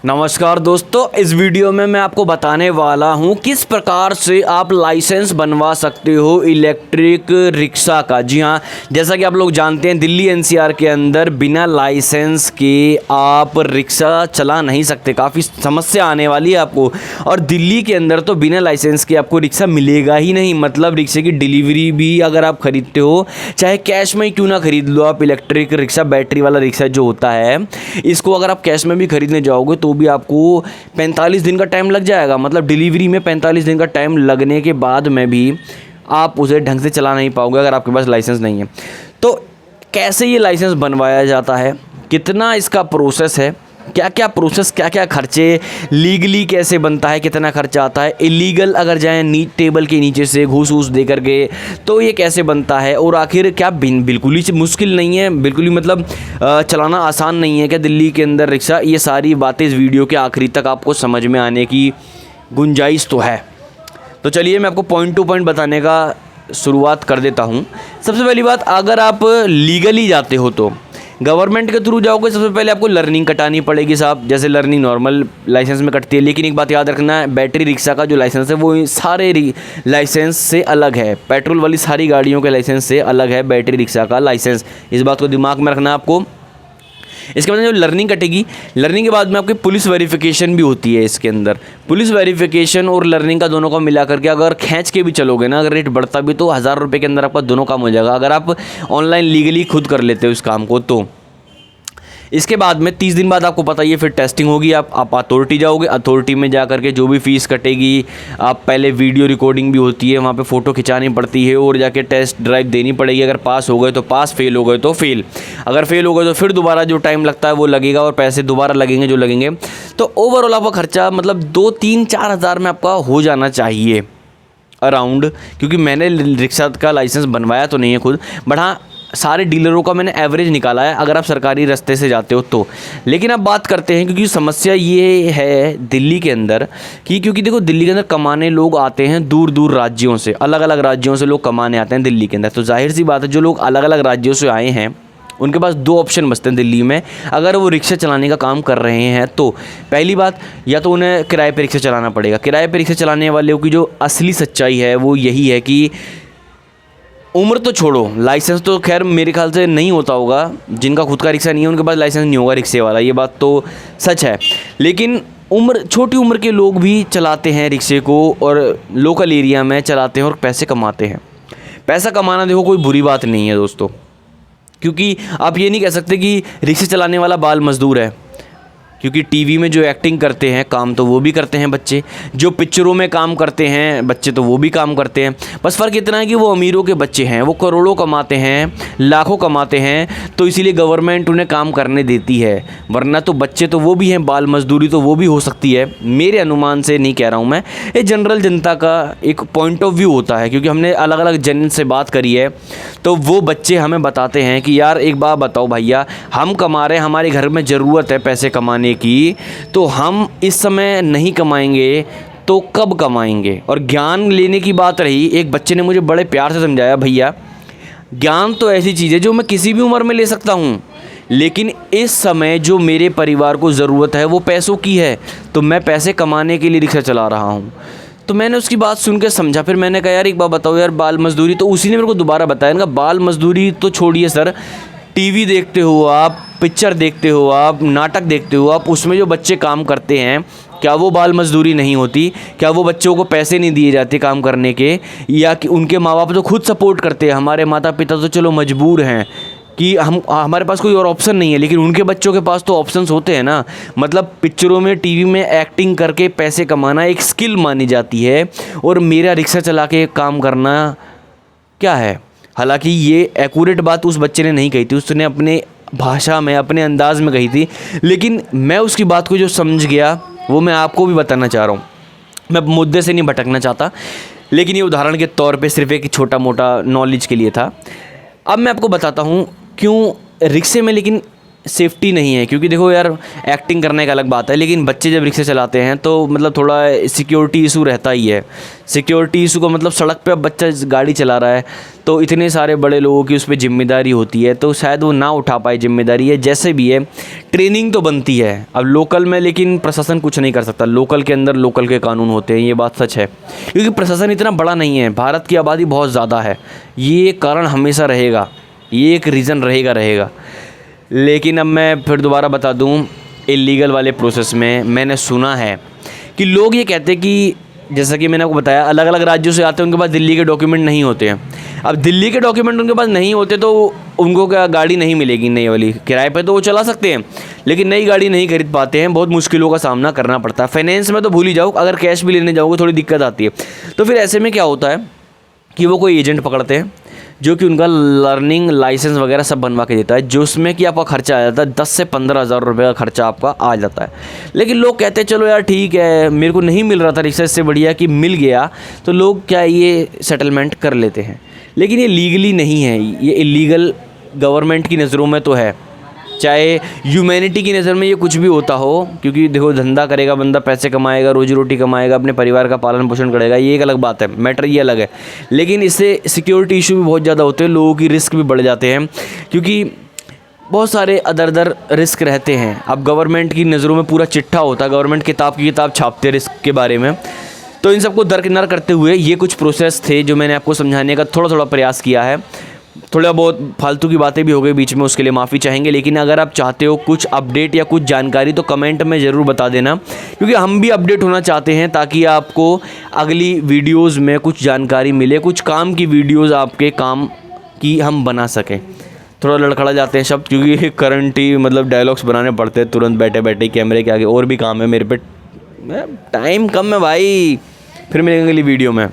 नमस्कार दोस्तों, इस वीडियो में मैं आपको बताने वाला हूं किस प्रकार से आप लाइसेंस बनवा सकते हो इलेक्ट्रिक रिक्शा का। जी हां, जैसा कि आप लोग जानते हैं दिल्ली एनसीआर के अंदर बिना लाइसेंस के आप रिक्शा चला नहीं सकते। काफ़ी समस्या आने वाली है आपको। और दिल्ली के अंदर तो बिना लाइसेंस के आपको रिक्शा मिलेगा ही नहीं। मतलब रिक्शे की डिलीवरी भी अगर आप ख़रीदते हो, चाहे कैश में ही क्यों ना ख़रीद लो आप, इलेक्ट्रिक रिक्शा बैटरी वाला रिक्शा जो होता है, इसको अगर आप कैश में भी ख़रीदने जाओगे तो भी आपको 45 दिन का टाइम लग जाएगा। मतलब डिलीवरी में 45 दिन का टाइम लगने के बाद में भी आप उसे ढंग से चला नहीं पाओगे अगर आपके पास लाइसेंस नहीं है। तो कैसे ये लाइसेंस बनवाया जाता है, कितना इसका प्रोसेस है, क्या क्या प्रोसेस, क्या क्या खर्चे, लीगली कैसे बनता है, कितना खर्चा आता है, इलीगल अगर जाएँ टेबल के नीचे से घूस वूस दे करके तो ये कैसे बनता है, और आखिर क्या बिल्कुल ही मुश्किल नहीं है, बिल्कुल ही मतलब चलाना आसान नहीं है क्या दिल्ली के अंदर रिक्शा। ये सारी बातें इस वीडियो के आखिरी तक आपको समझ में आने की गुंजाइश तो है। तो चलिए मैं आपको पॉइंट टू पॉइंट बताने का शुरुआत कर देता हूँ। सबसे पहली बात, अगर आप लीगली जाते हो तो गवर्नमेंट के थ्रू जाओगे, सबसे पहले आपको लर्निंग कटानी पड़ेगी साहब, जैसे लर्निंग नॉर्मल लाइसेंस में कटती है। लेकिन एक बात याद रखना है, बैटरी रिक्शा का जो लाइसेंस है वो सारे लाइसेंस से अलग है। पेट्रोल वाली सारी गाड़ियों के लाइसेंस से अलग है बैटरी रिक्शा का लाइसेंस। इस बात को दिमाग में रखना है आपको। इसके बाद जो लर्निंग कटेगी, लर्निंग के बाद में आपकी पुलिस वेरिफिकेशन भी होती है इसके अंदर। पुलिस वेरिफिकेशन और लर्निंग का दोनों को मिला करके अगर खींच के भी चलोगे ना, अगर रेट बढ़ता भी तो 1000 रुपये के अंदर आपका दोनों काम हो जाएगा, अगर आप ऑनलाइन लीगली खुद कर लेते हो इस काम को तो। इसके बाद में 30 दिन बाद आपको पता ही है फिर टेस्टिंग होगी। आप अथॉरिटी जाओगे, अथॉरिटी में जा करके जो भी फ़ीस कटेगी, आप पहले वीडियो रिकॉर्डिंग भी होती है, वहाँ पे फ़ोटो खिंचानी पड़ती है और जाके टेस्ट ड्राइव देनी पड़ेगी। अगर पास हो गए तो पास, फेल हो गए तो फेल। अगर फेल हो गए तो फिर दोबारा जो टाइम लगता है वो लगेगा और पैसे दोबारा लगेंगे जो लगेंगे। तो ओवरऑल आपका खर्चा मतलब 2-3-4 हज़ार में आपका हो जाना चाहिए अराउंड। क्योंकि मैंने रिक्शा का लाइसेंस बनवाया तो नहीं है खुद, बट हाँ सारे डीलरों का मैंने एवरेज निकाला है अगर आप सरकारी रास्ते से जाते हो तो। लेकिन अब बात करते हैं, क्योंकि समस्या ये है दिल्ली के अंदर कि क्योंकि देखो दिल्ली के अंदर कमाने लोग आते हैं दूर दूर राज्यों से, अलग अलग राज्यों से लोग कमाने आते हैं दिल्ली के अंदर। तो जाहिर सी बात है जो लोग अलग अलग राज्यों से आए हैं उनके पास 2 ऑप्शन बचते हैं दिल्ली में अगर वो रिक्शा चलाने का काम कर रहे हैं तो। पहली बात, या तो उन्हें किराए पर रिक्शा चलाना पड़ेगा। किराए पर रिक्शा चलाने वालों की जो असली सच्चाई है वो यही है कि उम्र तो छोड़ो, लाइसेंस तो खैर मेरे ख्याल से नहीं होता होगा, जिनका खुद का रिक्शा नहीं है उनके पास लाइसेंस नहीं होगा रिक्शे वाला, ये बात तो सच है। लेकिन छोटी उम्र के लोग भी चलाते हैं रिक्शे को और लोकल एरिया में चलाते हैं और पैसे कमाते हैं। पैसा कमाना देखो कोई बुरी बात नहीं है दोस्तों, क्योंकि आप ये नहीं कह सकते कि रिक्शे चलाने वाला बाल मजदूर है। क्योंकि टीवी में जो एक्टिंग करते हैं काम तो वो भी करते हैं बच्चे, जो पिक्चरों में काम करते हैं बच्चे तो वो भी काम करते हैं। बस फ़र्क इतना है कि वो अमीरों के बच्चे हैं, वो करोड़ों कमाते हैं, लाखों कमाते हैं, तो इसीलिए गवर्नमेंट उन्हें काम करने देती है। वरना तो बच्चे तो वो भी हैं, बाल मजदूरी तो वो भी हो सकती है। मेरे अनुमान से नहीं कह रहा हूँ मैं, ये जनरल जनता का एक पॉइंट ऑफ व्यू होता है। क्योंकि हमने अलग अलग जन से बात करी है तो वो बच्चे हमें बताते हैं कि यार एक बात बताओ भैया, हम कमा रहे हैं, हमारे घर में ज़रूरत है पैसे कमाने की, तो हम इस समय नहीं कमाएंगे तो कब कमाएंगे। और ज्ञान लेने की बात रही, एक बच्चे ने मुझे बड़े प्यार से समझाया, भैया ज्ञान तो ऐसी चीज़ है जो मैं किसी भी उम्र में ले सकता हूँ, लेकिन इस समय जो मेरे परिवार को ज़रूरत है वो पैसों की है, तो मैं पैसे कमाने के लिए रिक्शा चला रहा हूँ। तो मैंने उसकी बात सुन के समझा। फिर मैंने कहा यार एक बात बताओ यार, बाल मजदूरी, तो उसी ने मेरे को दोबारा बताया ना, बाल मजदूरी तो छोड़िए सर, टीवी देखते हो आप, पिक्चर देखते हो आप, नाटक देखते हो आप, उसमें जो बच्चे काम करते हैं क्या वो बाल मजदूरी नहीं होती? क्या वो बच्चों को पैसे नहीं दिए जाते काम करने के? या कि उनके माँ बाप तो खुद सपोर्ट करते हैं, हमारे माता पिता तो चलो मजबूर हैं कि हमारे पास कोई और ऑप्शन नहीं है, लेकिन उनके बच्चों के पास तो ऑप्शंस होते हैं ना। मतलब पिक्चरों में, टीवी में एक्टिंग करके पैसे कमाना एक स्किल मानी जाती है, और मेरा रिक्शा चला के काम करना क्या है? हालांकि ये एक्यूरेट बात उस बच्चे ने नहीं कही थी, उसने अपने भाषा में, अपने अंदाज में कही थी, लेकिन मैं उसकी बात को जो समझ गया वो मैं आपको भी बताना चाह रहा हूँ। मैं मुद्दे से नहीं भटकना चाहता, लेकिन ये उदाहरण के तौर पे सिर्फ एक छोटा मोटा नॉलेज के लिए था। अब मैं आपको बताता हूँ क्यों रिक्शे में लेकिन सेफ्टी नहीं है, क्योंकि देखो यार एक्टिंग करने का अलग बात है, लेकिन बच्चे जब रिक्शे चलाते हैं तो मतलब थोड़ा सिक्योरिटी इशू रहता ही है। सिक्योरिटी इशू का मतलब सड़क पे अब बच्चा गाड़ी चला रहा है तो इतने सारे बड़े लोगों की उस पर जिम्मेदारी होती है, तो शायद वो ना उठा पाए जिम्मेदारी है। जैसे भी है ट्रेनिंग तो बनती है अब लोकल में, लेकिन प्रशासन कुछ नहीं कर सकता। लोकल के अंदर लोकल के कानून होते हैं, ये बात सच है, क्योंकि प्रशासन इतना बड़ा नहीं है, भारत की आबादी बहुत ज़्यादा है। ये कारण हमेशा रहेगा, ये एक रीज़न रहेगा। लेकिन अब मैं फिर दोबारा बता दूं, इलीगल वाले प्रोसेस में मैंने सुना है कि लोग ये कहते हैं कि जैसा कि मैंने आपको बताया अलग अलग राज्यों से आते हैं, उनके पास दिल्ली के डॉक्यूमेंट नहीं होते हैं। अब दिल्ली के डॉक्यूमेंट उनके पास नहीं होते तो उनको क्या गाड़ी नहीं मिलेगी नई वाली, किराए पे तो वो चला सकते हैं लेकिन नई गाड़ी नहीं खरीद पाते हैं, बहुत मुश्किलों का सामना करना पड़ता है। फाइनेंस में तो भूल ही जाओ, अगर कैश भी लेने जाओगे थोड़ी दिक्कत आती है। तो फिर ऐसे में क्या होता है कि वो कोई एजेंट पकड़ते हैं जो कि उनका लर्निंग लाइसेंस वगैरह सब बनवा के देता है, जो उसमें कि आपका खर्चा आ जाता है 10 से 15 हज़ार रुपये का खर्चा आपका आ जाता है। लेकिन लोग कहते हैं चलो यार ठीक है, मेरे को नहीं मिल रहा था रिक्शा, इससे बढ़िया कि मिल गया, तो लोग क्या ये सेटलमेंट कर लेते हैं। लेकिन ये लीगली नहीं है, ये इलीगल गवर्नमेंट की नज़रों में तो है, चाहे ह्यूमैनिटी की नज़र में ये कुछ भी होता हो, क्योंकि देखो धंधा करेगा बंदा, पैसे कमाएगा, रोजी रोटी कमाएगा, अपने परिवार का पालन पोषण करेगा, ये एक अलग बात है, मैटर ये अलग है। लेकिन इससे सिक्योरिटी इशू भी बहुत ज़्यादा होते हैं, लोगों की रिस्क भी बढ़ जाते हैं, क्योंकि बहुत सारे अदर रिस्क रहते हैं। अब गवर्नमेंट की नज़रों में पूरा चिट्ठा होता है, गवर्नमेंट किताब की किताब छापते रिस्क के बारे में। तो इन सबको दरकिनार करते हुए ये कुछ प्रोसेस थे जो मैंने आपको समझाने का थोड़ा प्रयास किया है। थोड़ा बहुत फालतू की बातें भी हो गई बीच में, उसके लिए माफ़ी चाहेंगे। लेकिन अगर आप चाहते हो कुछ अपडेट या कुछ जानकारी तो कमेंट में ज़रूर बता देना, क्योंकि हम भी अपडेट होना चाहते हैं ताकि आपको अगली वीडियोस में कुछ जानकारी मिले, कुछ काम की वीडियोस आपके काम की हम बना सकें। थोड़ा लड़खड़ा जाते हैं शब्द, क्योंकि करंट ही मतलब डायलॉग्स बनाने पड़ते हैं तुरंत बैठे बैठे कैमरे के आगे, और भी काम है मेरे पे, टाइम कम है भाई। फिर मिलेंगे अगली वीडियो में।